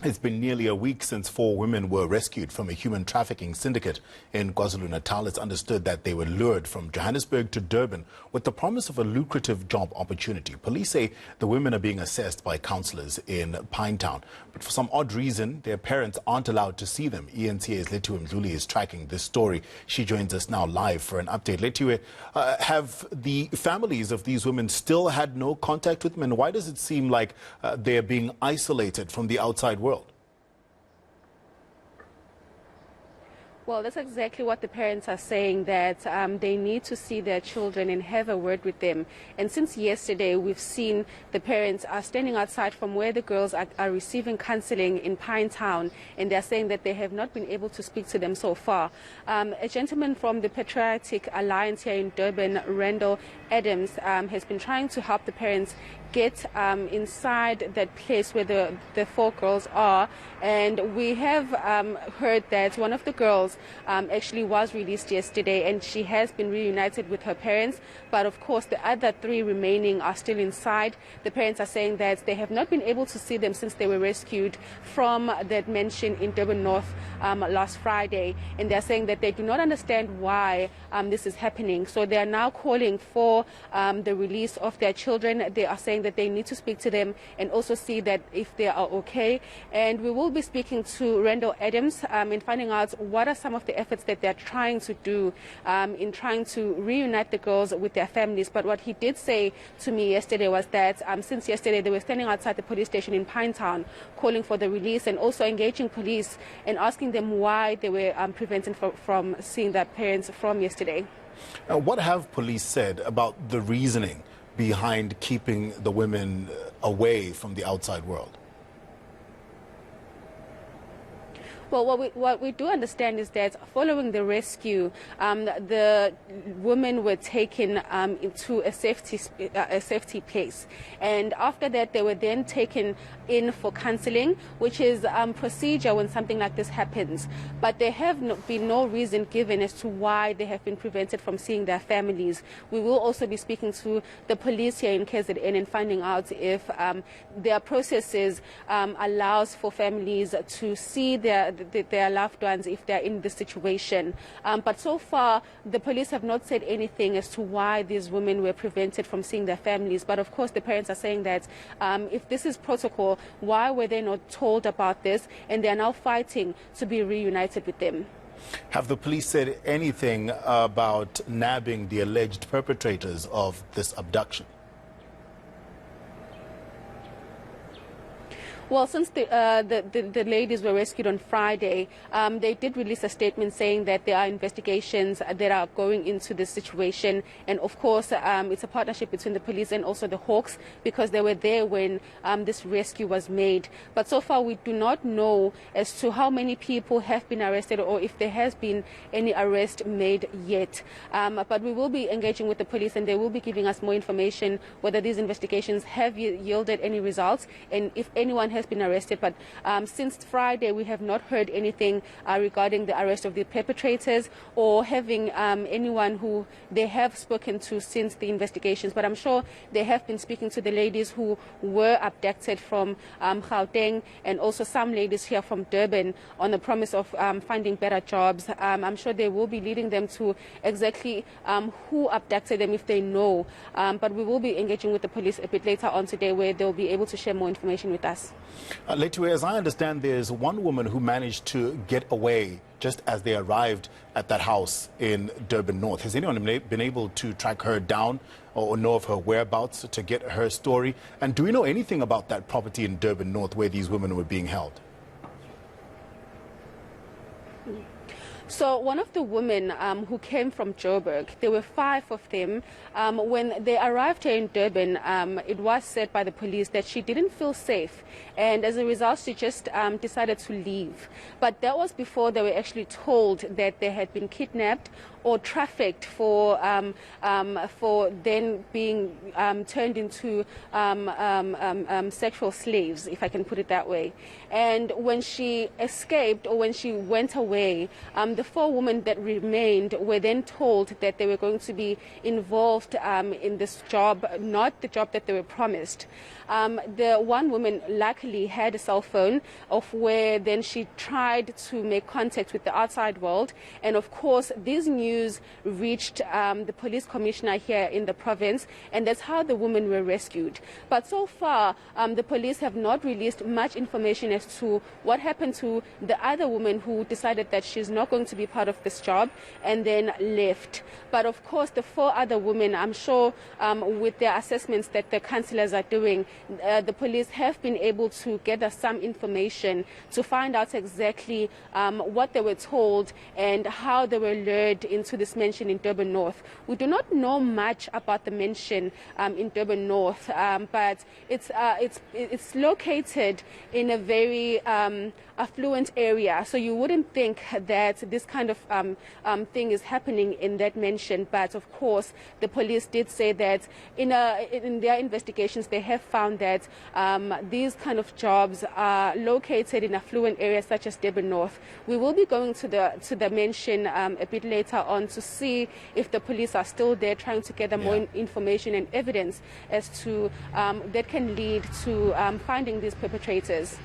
It's been nearly a week since 4 women were rescued from a human trafficking syndicate in KwaZulu-Natal. It's understood that they were lured from Johannesburg to Durban with the promise of a lucrative job opportunity. Police say the women are being assessed by counsellors in Pinetown. But for some odd reason, their parents aren't allowed to see them. eNCA's Lethiwe Mdluli is tracking this story. She joins us now live for an update. Lethiwe, have the families of these women still had no contact with them? And why does it seem like they're being isolated from the outside world? Well, that's exactly what the parents are saying, that they need to see their children and have a word with them. And since yesterday, we've seen the parents are standing outside from where the girls are receiving counseling in Pinetown, and they're saying that they have not been able to speak to them so far. A gentleman from the Patriotic Alliance here in Durban, Randall Adams, has been trying to help the parents get inside that place where the 4 girls are. And we have heard that one of the girls actually was released yesterday, and she has been reunited with her parents. But of course, the other 3 remaining are still inside. The parents are saying that they have not been able to see them since they were rescued from that mansion in Durban North last Friday. And they're saying that they do not understand why this is happening. So they are now calling for the release of their children. They are saying that they need to speak to them and also see that if they are okay. And we will be speaking to Randall Adams and finding out what are some of the efforts that they're trying to do in trying to reunite the girls with their families. But what he did say to me yesterday was that since yesterday they were standing outside the police station in Pinetown calling for the release and also engaging police and asking them why they were prevented from seeing their parents from yesterday. What have police said about the reasoning behind keeping the women away from the outside world? Well, what we do understand is that following the rescue, the women were taken into a safety place, and after that, they were then taken in for counselling, which is procedure when something like this happens. But there have been no reason given as to why they have been prevented from seeing their families. We will also be speaking to the police here in KZN and finding out if their processes allows for families to see their loved ones if they're in this situation. But so far, the police have not said anything as to why these women were prevented from seeing their families. But of course, the parents are saying that if this is protocol, why were they not told about this? And they're now fighting to be reunited with them. Have the police said anything about nabbing the alleged perpetrators of this abduction? Well, since the ladies were rescued on Friday, they did release a statement saying that there are investigations that are going into this situation. And of course, it's a partnership between the police and also the Hawks, because they were there when this rescue was made. But so far, we do not know as to how many people have been arrested or if there has been any arrest made yet. But we will be engaging with the police, and they will be giving us more information whether these investigations have yielded any results and if anyone has been arrested. But since Friday, we have not heard anything regarding the arrest of the perpetrators or having anyone who they have spoken to since the investigations. But I'm sure they have been speaking to the ladies who were abducted from Gauteng, and also some ladies here from Durban on the promise of finding better jobs. I'm sure they will be leading them to exactly who abducted them if they know. But we will be engaging with the police a bit later on today, where they'll be able to share more information with us. Lethiwe, as I understand, there's one woman who managed to get away just as they arrived at that house in Durban North. Has anyone been able to track her down or know of her whereabouts to get her story? And do we know anything about that property in Durban North where these women were being held? So one of the women who came from Joburg, there were 5 of them. When they arrived here in Durban, it was said by the police that she didn't feel safe, and as a result, she just decided to leave. But that was before they were actually told that they had been kidnapped or trafficked for then being turned into sexual slaves, if I can put it that way. And when she escaped, or when she went away, the The 4 women that remained were then told that they were going to be involved in this job, not the job that they were promised. The one woman luckily had a cell phone of where then she tried to make contact with the outside world. And of course, this news reached the police commissioner here in the province, and that's how the women were rescued. But so far, the police have not released much information as to what happened to the other woman who decided that she's not going to be part of this job and then left. But of course, the 4 other women, I'm sure with their assessments that the councillors are doing, the police have been able to gather some information to find out exactly what they were told and how they were lured into this mansion in Durban North. We do not know much about the mansion in Durban North, but it's located in a very affluent area, so you wouldn't think that this kind of thing is happening in that mansion. But of course, the police did say that in their investigations they have found that these kind of jobs are located in affluent areas such as Durban North. We will be going to the mansion a bit later on to see if the police are still there, trying to gather more information and evidence as to that can lead to finding these perpetrators.